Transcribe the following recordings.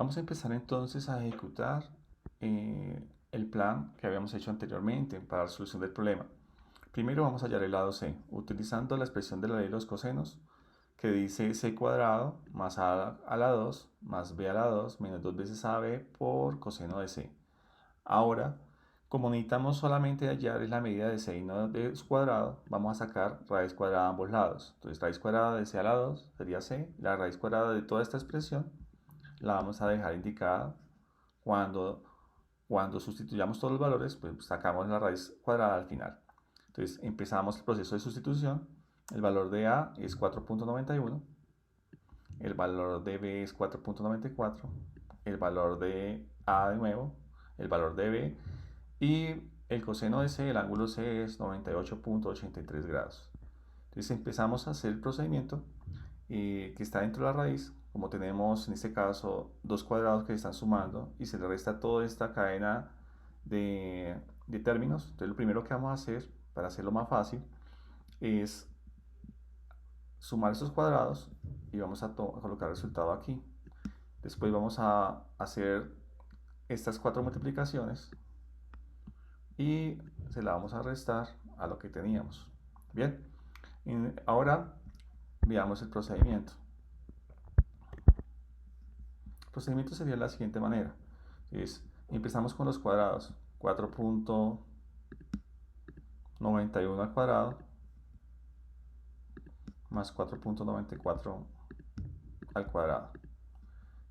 Vamos a empezar entonces a ejecutar el plan que habíamos hecho anteriormente para la solución del problema. Primero vamos a hallar el lado C, utilizando la expresión de la ley de los cosenos, que dice c cuadrado más a la 2 más b a la 2 menos 2 veces ab por coseno de c. Ahora, como necesitamos solamente hallar la medida de c y no de su cuadrado, vamos a sacar raíz cuadrada a ambos lados. Entonces, raíz cuadrada de c a la 2 sería c. La raíz cuadrada de toda esta expresión la vamos a dejar indicada cuando, cuando sustituyamos todos los valores, pues sacamos la raíz cuadrada al final. Entonces empezamos el proceso de sustitución. El valor de A es 4.91, el valor de B es 4.94, el valor de A de nuevo, el valor de B y el coseno de C, el ángulo C es 98.83 grados. Entonces empezamos a hacer el procedimiento que está dentro de la raíz. Como tenemos en este caso dos cuadrados que se están sumando y se le resta toda esta cadena de términos, entonces lo primero que vamos a hacer para hacerlo más fácil es sumar estos cuadrados y vamos a colocar el resultado aquí. Después vamos a hacer estas cuatro multiplicaciones y se la vamos a restar a lo que teníamos. Bien, ahora veamos el procedimiento. El procedimiento sería de la siguiente manera. Empezamos con los cuadrados. 4.91 al cuadrado más 4.94 al cuadrado. En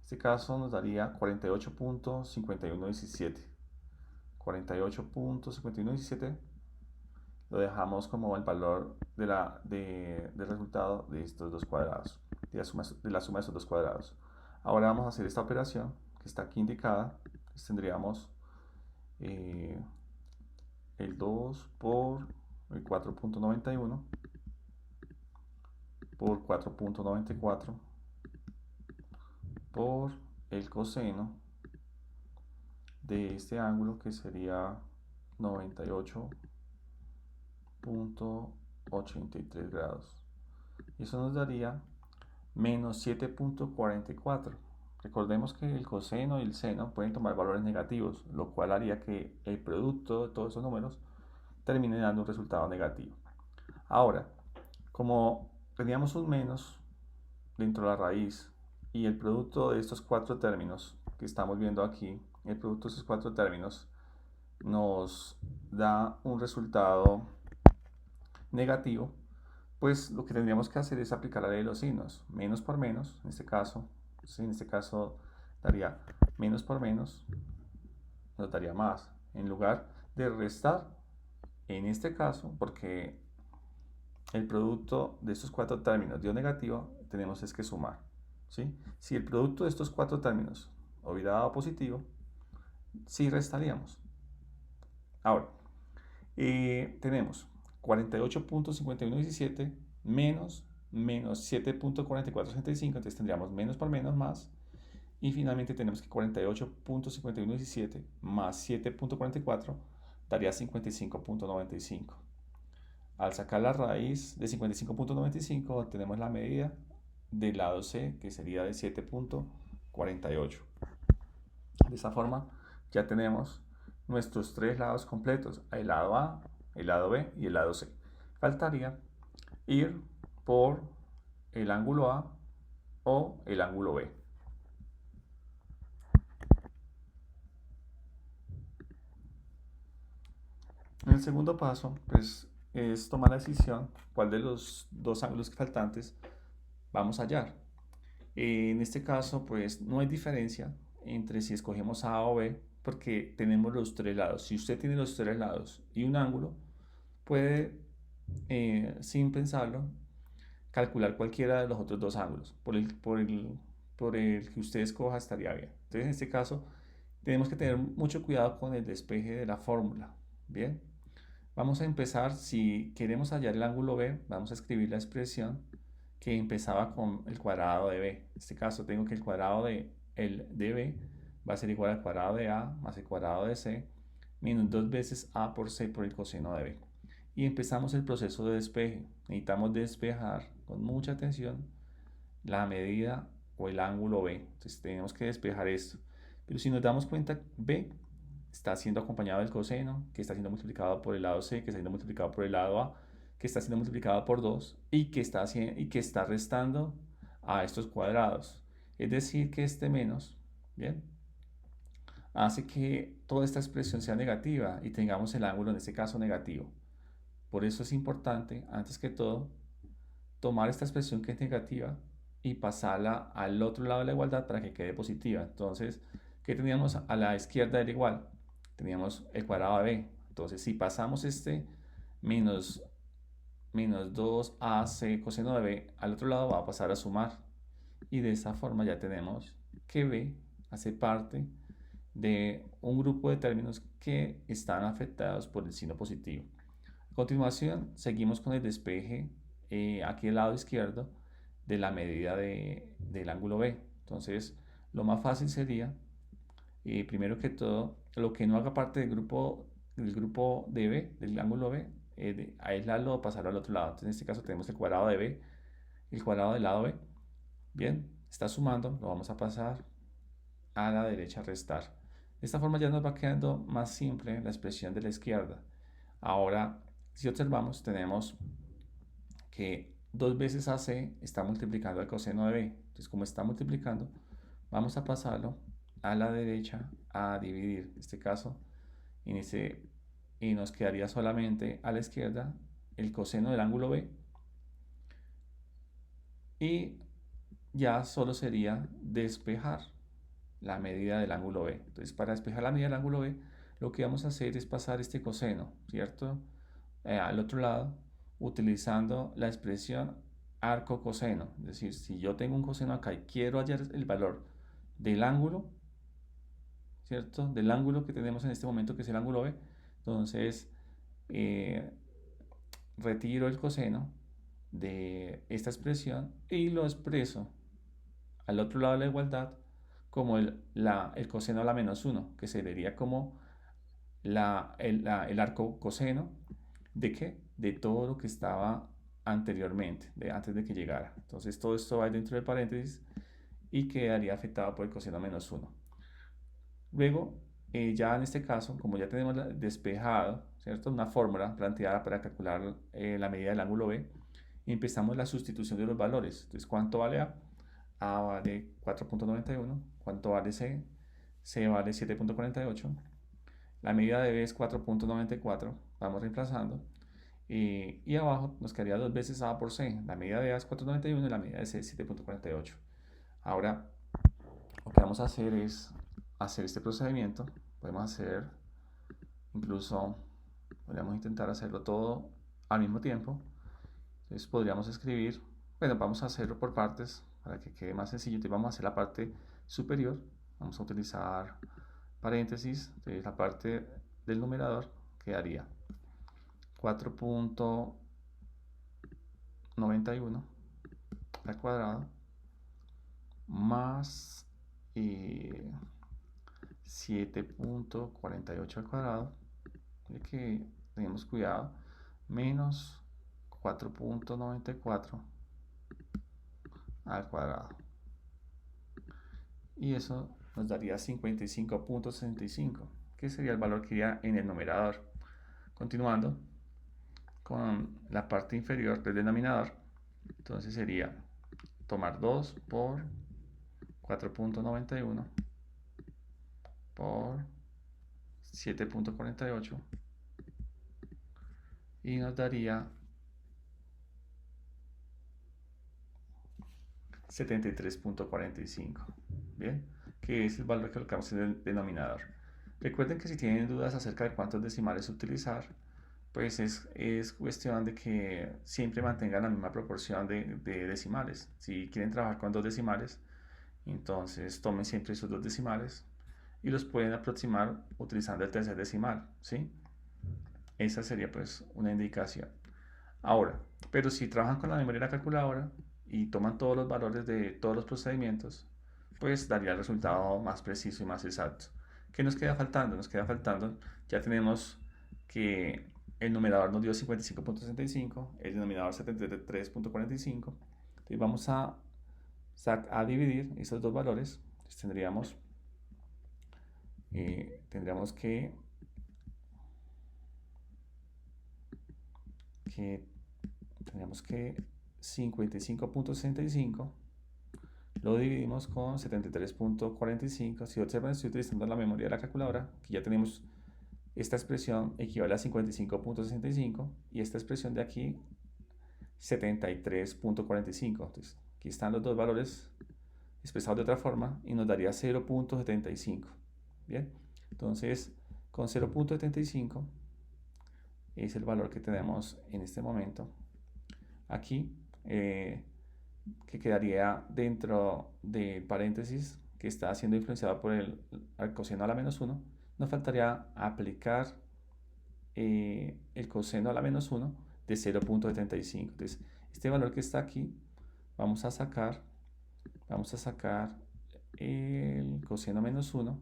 este caso nos daría 48.5117. 48.5117 lo dejamos como el valor del resultado de estos dos cuadrados, de la suma de estos dos cuadrados. Ahora vamos a hacer esta operación que está aquí indicada. Entonces tendríamos el 2 por el 4.91 por 4.94 por el coseno de este ángulo, que sería 98.83 grados. Y eso nos daría menos 7.44. Recordemos que el coseno y el seno pueden tomar valores negativos, lo cual haría que el producto de todos esos números termine dando un resultado negativo. Ahora, como teníamos un menos dentro de la raíz y el producto de estos cuatro términos que estamos viendo aquí, el producto de estos cuatro términos nos da un resultado negativo, pues lo que tendríamos que hacer es aplicar la ley de los signos. Menos por menos, en este caso, ¿sí? En este caso daría menos por menos, nos daría más. En lugar de restar, en este caso, porque el producto de estos cuatro términos dio negativo, tenemos es que sumar. ¿Sí? Si el producto de estos cuatro términos hubiera dado positivo, sí restaríamos. Ahora, tenemos 48.5117 menos 7.4465, entonces tendríamos menos por menos más, y finalmente tenemos que 48.5117 más 7.44 daría 55.95. Al sacar la raíz de 55.95 tenemos la medida del lado C, que sería de 7.48. De esta forma ya tenemos nuestros tres lados completos, el lado A, el lado B y el lado C. Faltaría ir por el ángulo A o el ángulo B. En el segundo paso, pues, es tomar la decisión cuál de los dos ángulos faltantes vamos a hallar. En este caso, pues, no hay diferencia entre si escogemos A o B, porque tenemos los tres lados. Si usted tiene los tres lados y un ángulo, puede, sin pensarlo, calcular cualquiera de los otros dos ángulos. Por el que usted escoja estaría bien. Entonces, en este caso, tenemos que tener mucho cuidado con el despeje de la fórmula. Bien, vamos a empezar. Si queremos hallar el ángulo B, vamos a escribir la expresión que empezaba con el cuadrado de B. En este caso, tengo que el cuadrado de B va a ser igual al cuadrado de A más el cuadrado de C menos 2 veces A por C por el coseno de B. Y empezamos el proceso de despeje. Necesitamos despejar con mucha atención la medida o el ángulo B. Entonces tenemos que despejar esto. Pero si nos damos cuenta, B está siendo acompañado del coseno, que está siendo multiplicado por el lado C, que está siendo multiplicado por el lado A, que está siendo multiplicado por 2 y que está restando a estos cuadrados. Es decir, que este menos, ¿bien?, hace que toda esta expresión sea negativa y tengamos el ángulo en este caso negativo. Por eso es importante, antes que todo, tomar esta expresión que es negativa y pasarla al otro lado de la igualdad para que quede positiva. Entonces, ¿qué teníamos a la izquierda del igual? Teníamos el cuadrado de b. Entonces, si pasamos este menos 2ac coseno de b al otro lado, va a pasar a sumar. Y de esa forma ya tenemos que b hace parte de un grupo de términos que están afectados por el signo positivo. A continuación, seguimos con el despeje aquí al lado izquierdo de la medida del ángulo B. Entonces, lo más fácil sería, primero que todo, lo que no haga parte del grupo de B, del ángulo B, aislarlo o pasarlo al otro lado. Entonces, en este caso tenemos el cuadrado de B, el cuadrado del lado B. Bien, está sumando, lo vamos a pasar a la derecha, restar. De esta forma ya nos va quedando más simple la expresión de la izquierda. Ahora, si observamos, tenemos que 2 veces AC está multiplicando al coseno de B. Entonces, como está multiplicando, vamos a pasarlo a la derecha a dividir. En este caso, y nos quedaría solamente a la izquierda el coseno del ángulo B. Y ya solo sería despejar la medida del ángulo B. Entonces, para despejar la medida del ángulo B, lo que vamos a hacer es pasar este coseno, ¿cierto?, al otro lado, utilizando la expresión arco coseno. Es decir, si yo tengo un coseno acá y quiero hallar el valor del ángulo, ¿cierto?, del ángulo que tenemos en este momento, que es el ángulo B, entonces retiro el coseno de esta expresión y lo expreso al otro lado de la igualdad como el coseno a la menos 1, que se vería como el arco coseno ¿de qué? De todo lo que estaba anteriormente, antes de que llegara. Entonces todo esto va dentro del paréntesis y quedaría afectado por el coseno menos 1. Luego, ya en este caso, como ya tenemos despejado, ¿cierto?, una fórmula planteada para calcular la medida del ángulo B, empezamos la sustitución de los valores. Entonces, ¿cuánto vale A? A vale 4.91. ¿Cuánto vale C? C vale 7.48. La medida de B es 4.94. Vamos reemplazando. Y abajo nos quedaría 2 veces A por C. La medida de A es 4.91 y la medida de C es 7.48. Ahora, lo que vamos a hacer es hacer este procedimiento. Podemos hacer, incluso, podríamos intentar hacerlo todo al mismo tiempo. Entonces podríamos escribir, bueno, vamos a hacerlo por partes para que quede más sencillo. Entonces vamos a hacer la parte superior. Vamos a utilizar paréntesis. Entonces la parte del numerador quedaría 4.91 al cuadrado más 7.48 al cuadrado, de que tenemos cuidado, menos 4.94 al cuadrado. Y eso nos daría 55.65, que sería el valor que iría en el numerador. Continuando con la parte inferior del denominador, entonces sería tomar 2 por 4.91 por 7.48 y nos daría 73.45. Bien, que es el valor que colocamos en el denominador. Recuerden que si tienen dudas acerca de cuántos decimales utilizar, pues es cuestión de que siempre mantengan la misma proporción de decimales. Si quieren trabajar con 2 decimales, entonces tomen siempre esos 2 decimales y los pueden aproximar utilizando el tercer decimal, ¿sí? Esa sería pues una indicación. Ahora, pero si trabajan con la memoria de la calculadora y toman todos los valores de todos los procedimientos, pues daría el resultado más preciso y más exacto. ¿Qué nos queda faltando? Nos queda faltando, ya tenemos que el numerador nos dio 55.65, el denominador 73.45. Entonces vamos a a dividir esos dos valores, entonces tendríamos que 55.65 lo dividimos con 73.45. Si observan, estoy utilizando la memoria de la calculadora, que ya tenemos esta expresión equivale a 55.65 y esta expresión de aquí 73.45. Entonces, aquí están los dos valores expresados de otra forma y nos daría 0.75. Bien, entonces con 0.75 es el valor que tenemos en este momento aquí, que quedaría dentro del paréntesis que está siendo influenciado por el coseno a la menos 1. Nos faltaría aplicar el coseno a la menos 1 de 0.75. Entonces, este valor que está aquí, vamos a sacar el coseno menos 1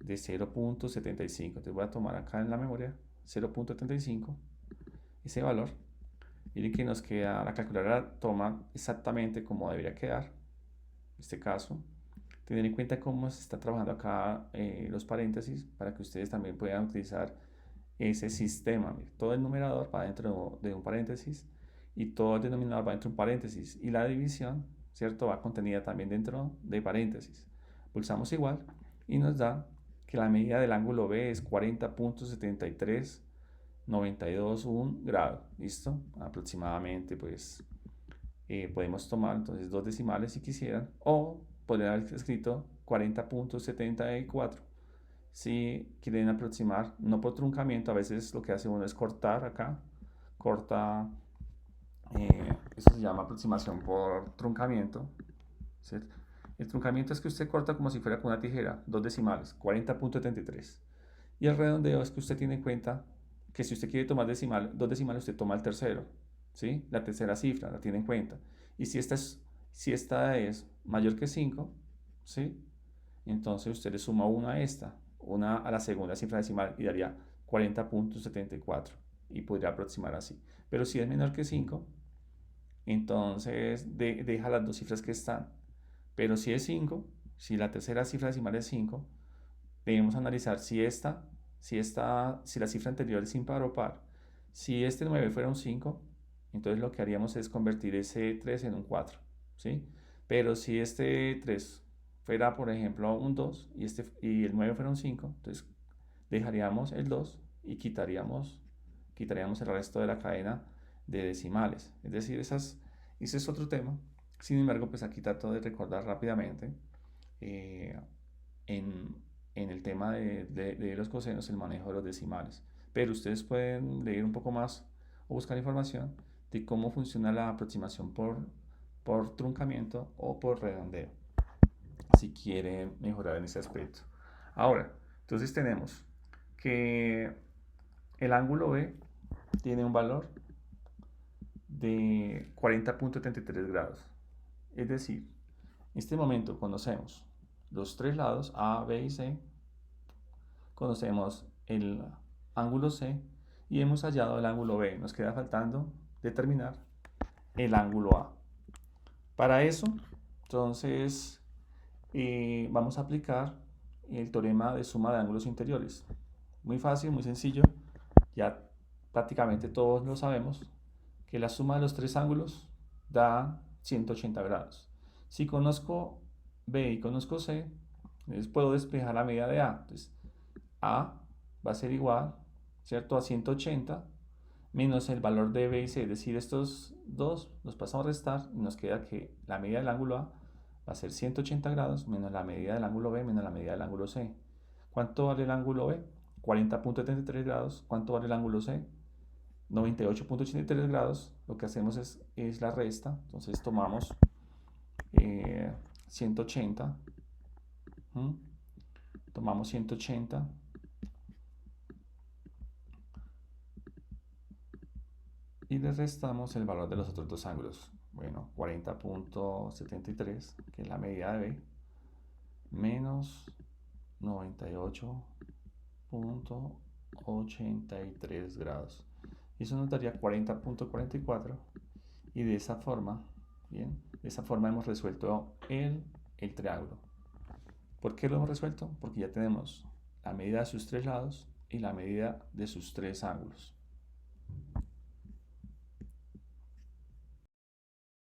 de 0.75. Entonces voy a tomar acá en la memoria 0.75, ese valor, y que nos queda, la calculadora toma exactamente como debería quedar, en este caso. Tener en cuenta cómo se está trabajando acá los paréntesis para que ustedes también puedan utilizar ese sistema. Todo el numerador va dentro de un paréntesis y todo el denominador va dentro de un paréntesis y la división, ¿cierto?, va contenida también dentro de paréntesis. Pulsamos igual y nos da que la medida del ángulo B es 40.7392 grado. ¿Listo? Aproximadamente, pues podemos tomar entonces dos decimales si quisieran, o podrían haber escrito 40.74 si quieren aproximar, no por truncamiento. A veces lo que hace uno es cortar acá, corta, eso se llama aproximación por truncamiento, ¿cierto? El truncamiento es que usted corta como si fuera con una tijera, dos decimales, 40.73. Y el redondeo es que usted tiene en cuenta que si usted quiere tomar dos decimales, usted toma el tercero, ¿sí? La tercera cifra, la tiene en cuenta. Y si esta es mayor que 5, ¿sí? Entonces usted le suma una a la segunda cifra decimal y daría 40.74 y podría aproximar así. Pero si es menor que 5, entonces deja las dos cifras que están. Pero si es 5, si la tercera cifra decimal es 5, debemos analizar si la cifra anterior es impar o par. Si este 9 fuera un 5, entonces lo que haríamos es convertir ese 3 en un 4, ¿sí? Pero si este 3 fuera, por ejemplo, un 2 y el 9 fuera un 5, entonces dejaríamos el 2 y quitaríamos el resto de la cadena de decimales. Es decir, ese es otro tema. Sin embargo, pues aquí trato de recordar rápidamente en, en el tema de los cosenos, el manejo de los decimales. Pero ustedes pueden leer un poco más o buscar información de cómo funciona la aproximación por truncamiento o por redondeo, si quieren mejorar en ese aspecto. Ahora, entonces tenemos que el ángulo B tiene un valor de 40.73 grados. Es decir, en este momento conocemos los tres lados A, B y C, conocemos el ángulo C y hemos hallado el ángulo B. Nos queda faltando determinar el ángulo A. Para eso, entonces, vamos a aplicar el teorema de suma de ángulos interiores. Muy fácil, muy sencillo. Ya prácticamente todos lo sabemos, que la suma de los tres ángulos da 180 grados. Si conozco B y conozco C, entonces puedo despejar la medida de A. Entonces, A va a ser igual, ¿cierto?, a 180 menos el valor de B y C. Es decir, estos dos los pasamos a restar y nos queda que la medida del ángulo A va a ser 180 grados menos la medida del ángulo B menos la medida del ángulo C. ¿Cuánto vale el ángulo B? 40.73 grados. ¿Cuánto vale el ángulo C? 98.83 grados. Lo que hacemos es la resta. Entonces tomamos 180. Tomamos 180 y le restamos el valor de los otros dos ángulos. Bueno, 40.73, que es la medida de B, menos 98.83 grados. Eso nos daría 40.44 y de esa forma, bien, De esa forma hemos resuelto el triángulo. ¿Por qué lo hemos resuelto? Porque ya tenemos la medida de sus tres lados y la medida de sus tres ángulos.